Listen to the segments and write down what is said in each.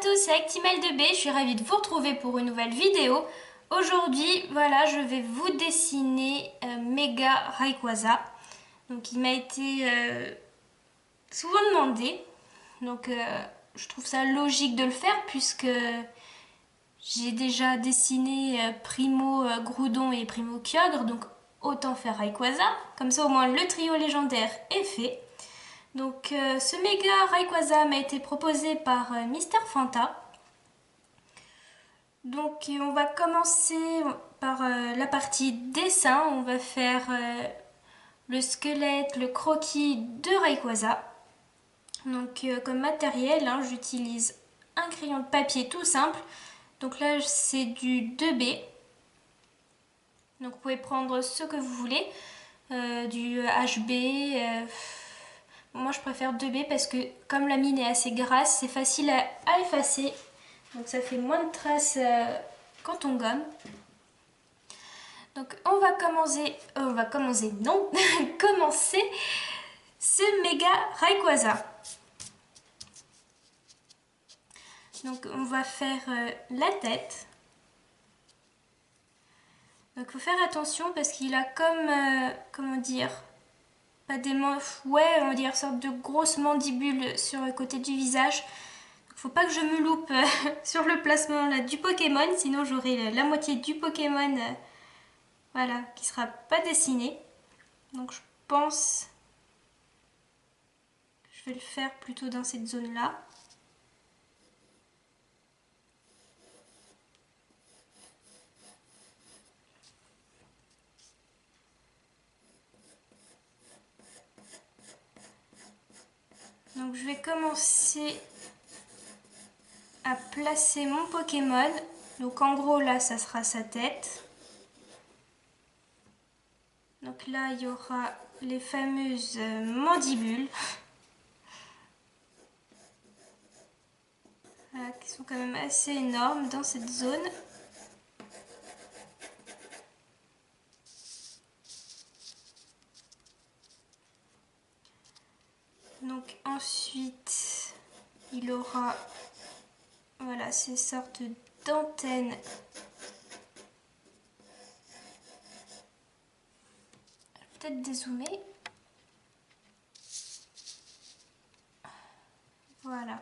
tous, c'est Actimel2B, je suis ravie de vous retrouver pour une nouvelle vidéo. Aujourd'hui, voilà, je vais vous dessiner Mega Rayquaza. Donc il m'a été souvent demandé, donc je trouve ça logique de le faire puisque j'ai déjà dessiné Primo Groudon et Primo Kyogre, donc autant faire Rayquaza, comme ça au moins le trio légendaire est fait. Donc ce méga Rayquaza m'a été proposé par Mister Fanta. Donc on va commencer par la partie dessin. On va faire le squelette, le croquis de Rayquaza. Donc comme matériel, hein, j'utilise un crayon de papier tout simple. Donc là c'est du 2B. Donc vous pouvez prendre ce que vous voulez. Du HB. Moi je préfère 2B parce que comme la mine est assez grasse, c'est facile à effacer. Donc ça fait moins de traces quand on gomme. Donc on va commencer, non, commencer ce méga Rayquaza. Donc on va faire la tête. Donc il faut faire attention parce qu'il a comme, comment dire, pas des ouais, on va dire sorte de grosses mandibules sur le côté du visage. Faut pas que je me loupe sur le placement là, du Pokémon, sinon j'aurai la moitié du Pokémon voilà, qui sera pas dessiné. Donc je pense que je vais le faire plutôt dans cette zone là. Donc je vais commencer à placer mon Pokémon. Donc en gros là ça sera sa tête. Donc là il y aura les fameuses mandibules. Voilà, qui sont quand même assez énormes dans cette zone. Donc ensuite il aura voilà ces sortes d'antennes. Peut-être dézoomer. Voilà.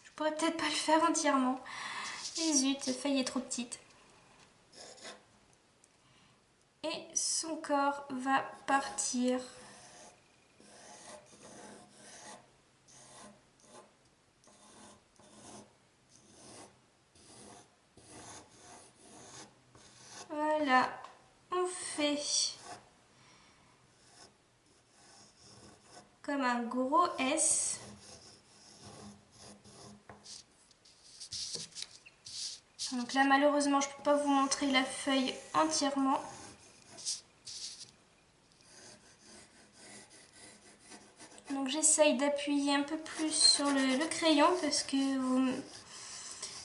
Je pourrais peut-être pas le faire entièrement. Et zut, cette feuille est trop petite. Et son corps va partir. Voilà, on fait comme un gros S. Donc là malheureusement je ne peux pas vous montrer la feuille entièrement. Donc j'essaye d'appuyer un peu plus sur le crayon parce que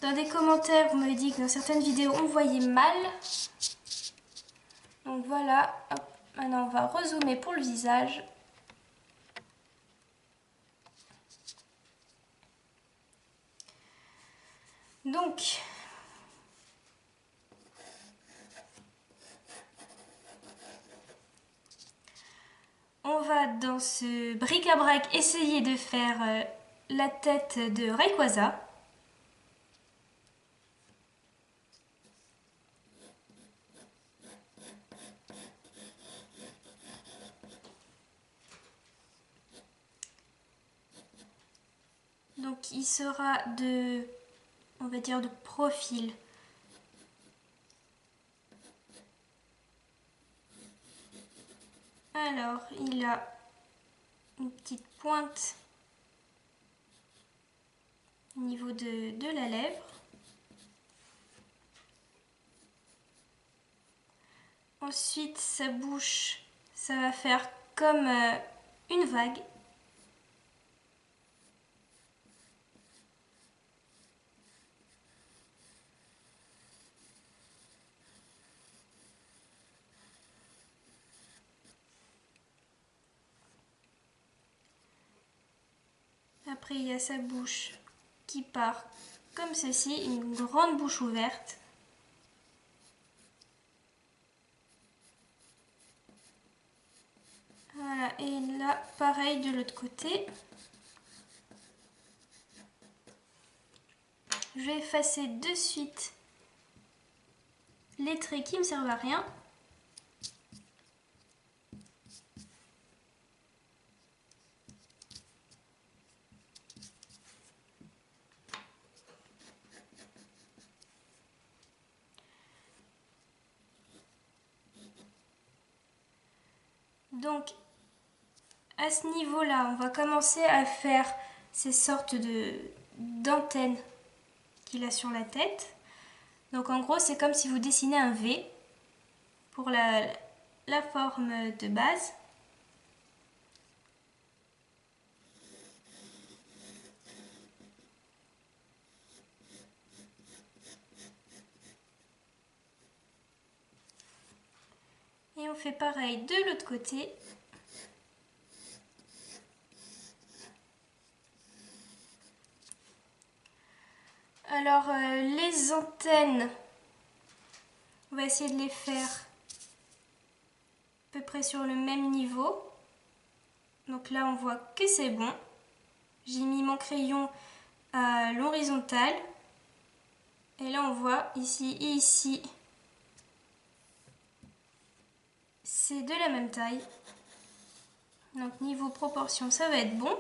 dans des commentaires vous m'avez dit que dans certaines vidéos on voyait mal. Donc voilà, hop, maintenant on va rezoomer pour le visage. Donc, on va dans ce bric-à-brac essayer de faire la tête de Rayquaza. Donc il sera de, on va dire, de profil. Alors, il a une petite pointe au niveau de la lèvre. Ensuite, sa bouche, ça va faire comme une vague. Après, il y a sa bouche qui part comme ceci, une grande bouche ouverte. Voilà, et là, pareil de l'autre côté. Je vais effacer de suite les traits qui ne me servent à rien. Donc, à ce niveau-là, on va commencer à faire ces sortes d'antennes qu'il a sur la tête. Donc en gros, c'est comme si vous dessinez un V pour la forme de base. Et on fait pareil de l'autre côté. Alors les antennes, on va essayer de les faire à peu près sur le même niveau. Donc là on voit que c'est bon. J'ai mis mon crayon à l'horizontale. Et là on voit ici et ici, c'est de la même taille. Donc niveau proportion ça va être bon.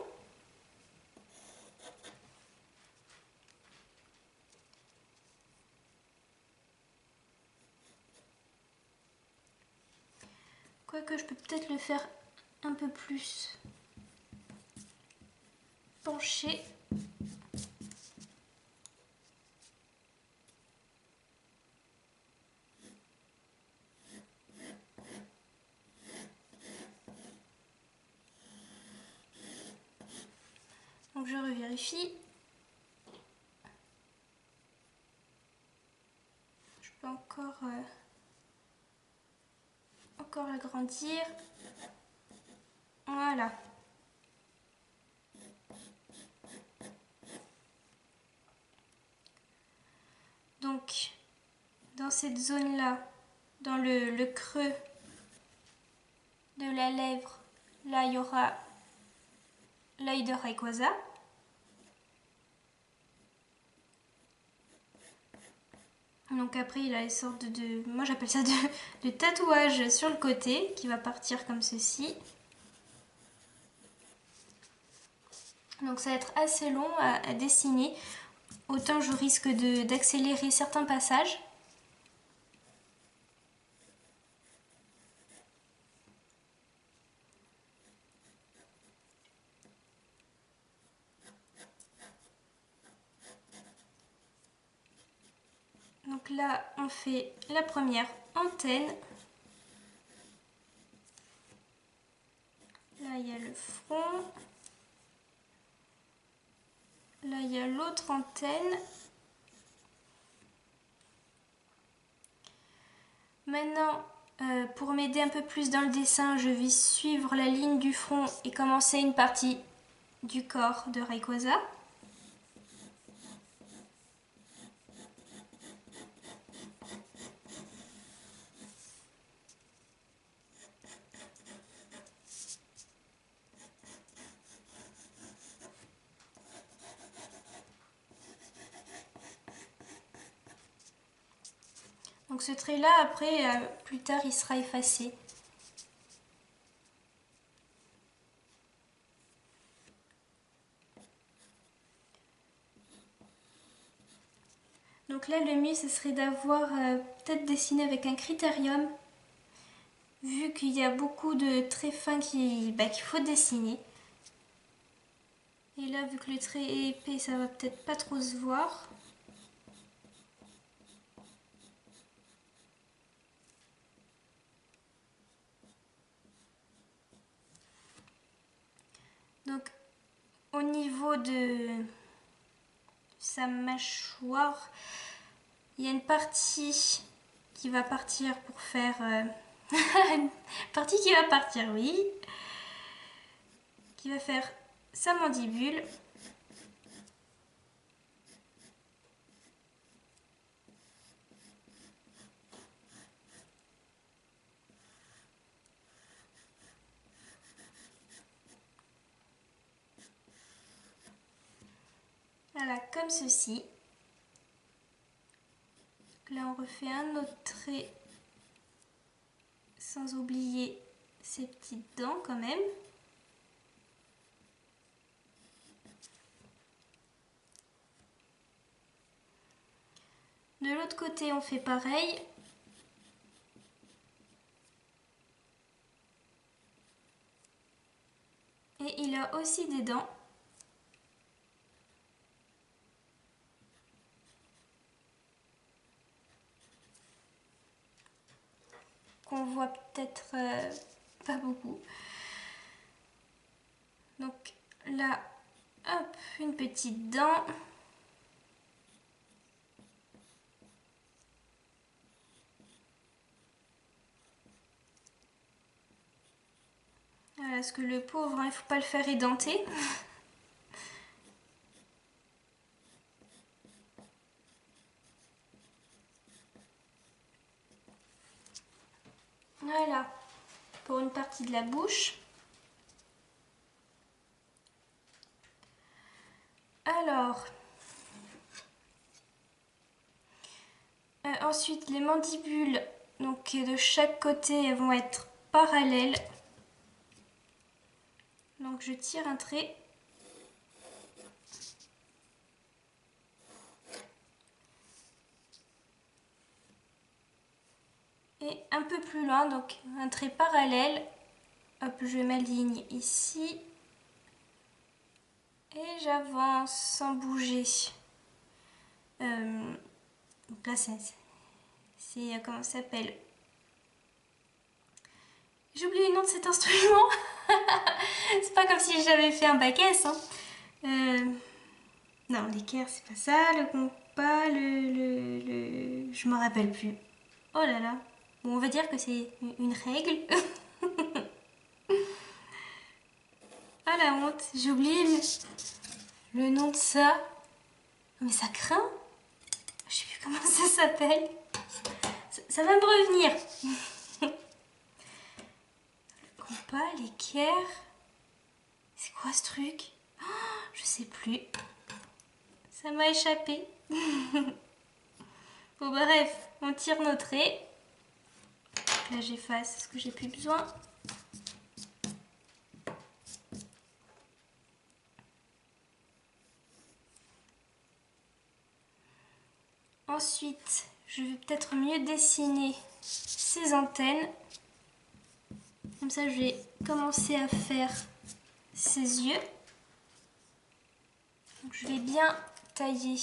Quoique je peux peut-être le faire un peu plus penché. Donc je revérifie. Je peux encore agrandir. Voilà. Donc, dans cette zone-là, dans le creux de la lèvre, là, il y aura l'œil de Rayquaza. Donc après, il a une sorte moi j'appelle ça de tatouage sur le côté, qui va partir comme ceci. Donc ça va être assez long à dessiner. Autant je risque d'accélérer certains passages. Donc là, on fait la première antenne. Là, il y a le front. Là, il y a l'autre antenne. Maintenant, pour m'aider un peu plus dans le dessin, je vais suivre la ligne du front et commencer une partie du corps de Rayquaza. Donc ce trait-là, après, plus tard, il sera effacé. Donc là, le mieux, ce serait d'avoir peut-être dessiné avec un critérium, vu qu'il y a beaucoup de traits fins qu'il faut dessiner. Et là, vu que le trait est épais, ça va peut-être pas trop se voir. Donc, au niveau de sa mâchoire, il y a une partie qui va partir pour faire... une partie qui va partir, oui. Qui va faire sa mandibule. Voilà, comme ceci. Là, on refait un autre trait sans oublier ces petites dents quand même. De l'autre côté, on fait pareil. Et il a aussi des dents. Qu'on voit peut-être pas beaucoup. Donc là, hop, une petite dent. Voilà, parce que le pauvre, hein, il ne faut pas le faire édenter. Voilà, pour une partie de la bouche. Alors, ensuite les mandibules, donc de chaque côté, elles vont être parallèles. Donc je tire un trait. Et un peu plus loin, donc un trait parallèle. Hop, je m'aligne ici. Et j'avance sans bouger. Donc là, c'est comment ça s'appelle? J'ai oublié le nom de cet instrument. C'est pas comme si j'avais fait un bac S. Hein. Non, l'équerre, c'est pas ça. Le compas, je me rappelle plus. Oh là là. Bon, on va dire que c'est une règle. Ah la honte, j'ai oublié le nom de ça. Mais ça craint. Je sais plus comment ça s'appelle. Ça va me revenir. Le compas, l'équerre. C'est quoi ce truc? Oh, je sais plus. Ça m'a échappé. Bon bref, on tire nos traits. Là j'efface parce que j'ai plus besoin. Ensuite, je vais peut-être mieux dessiner ces antennes. Comme ça, je vais commencer à faire ses yeux. Donc, je vais bien tailler.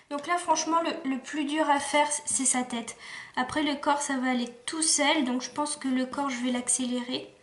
Donc là, franchement, le plus dur à faire, c'est sa tête. Après, le corps, ça va aller tout seul. Donc, je pense que le corps, je vais l'accélérer.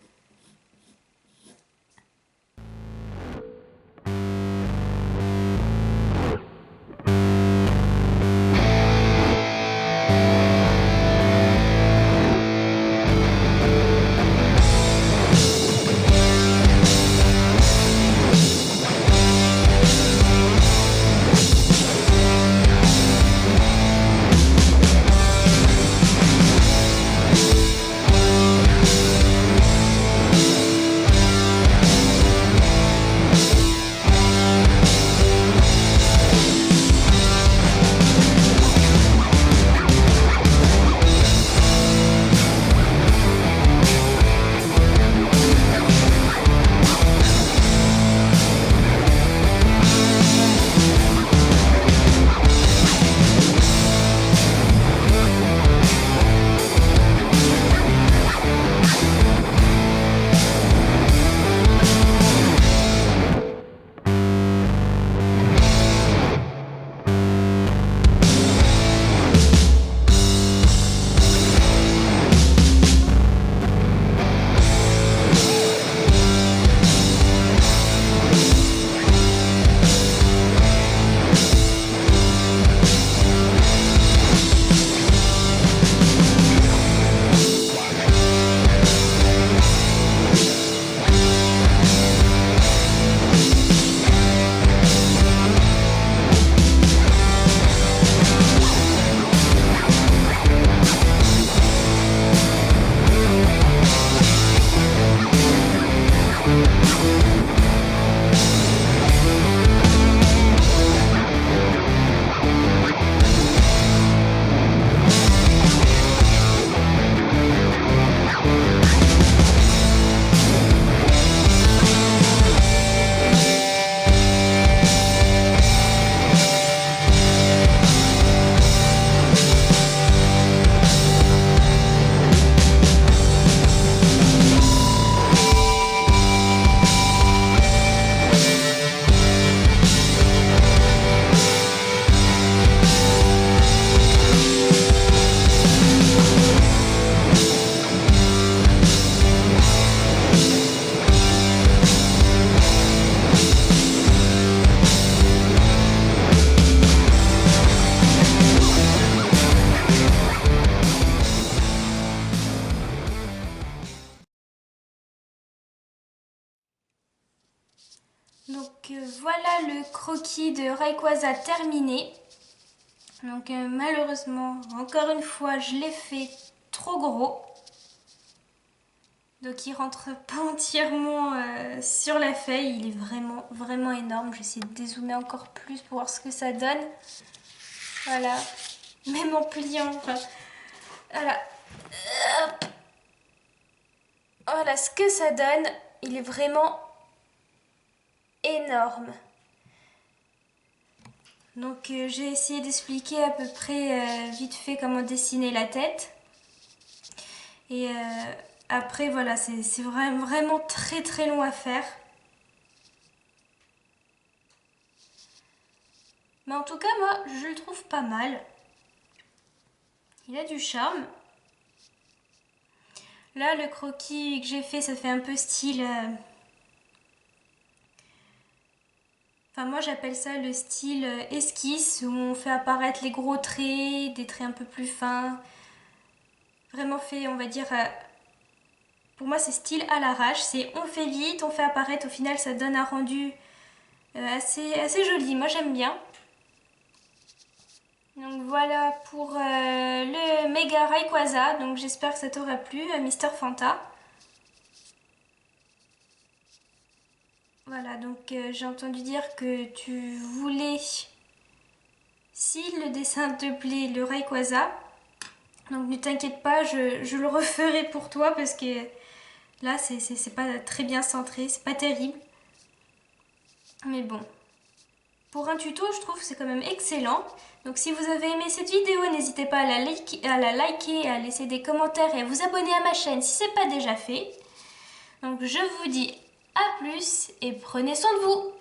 Voilà le croquis de Rayquaza terminé. Donc malheureusement, encore une fois, je l'ai fait trop gros. Donc il rentre pas entièrement sur la feuille. Il est vraiment énorme. Je vais essayer de dézoomer encore plus pour voir ce que ça donne. Voilà. Même en pliant. Enfin, voilà. Hop. Voilà ce que ça donne. Il est vraiment énorme. Donc j'ai essayé d'expliquer à peu près vite fait comment dessiner la tête. Et après voilà, c'est vraiment très long à faire. Mais en tout cas moi je le trouve pas mal. Il a du charme. Là le croquis que j'ai fait ça fait un peu style... Enfin moi j'appelle ça le style esquisse où on fait apparaître les gros traits, des traits un peu plus fins. Vraiment fait on va dire... pour moi c'est style à l'arrache, c'est on fait vite, on fait apparaître, au final ça donne un rendu assez joli, moi j'aime bien. Donc voilà pour le méga Rayquaza, donc j'espère que ça t'aura plu, Mister Fanta. Voilà, donc j'ai entendu dire que tu voulais, si le dessin te plaît, le Rayquaza. Donc ne t'inquiète pas, je le referai pour toi parce que là c'est pas très bien centré, c'est pas terrible. Mais bon, pour un tuto je trouve que c'est quand même excellent. Donc si vous avez aimé cette vidéo, n'hésitez pas à la liker, à laisser des commentaires et à vous abonner à ma chaîne si ce n'est pas déjà fait. Donc je vous dis à plus et prenez soin de vous.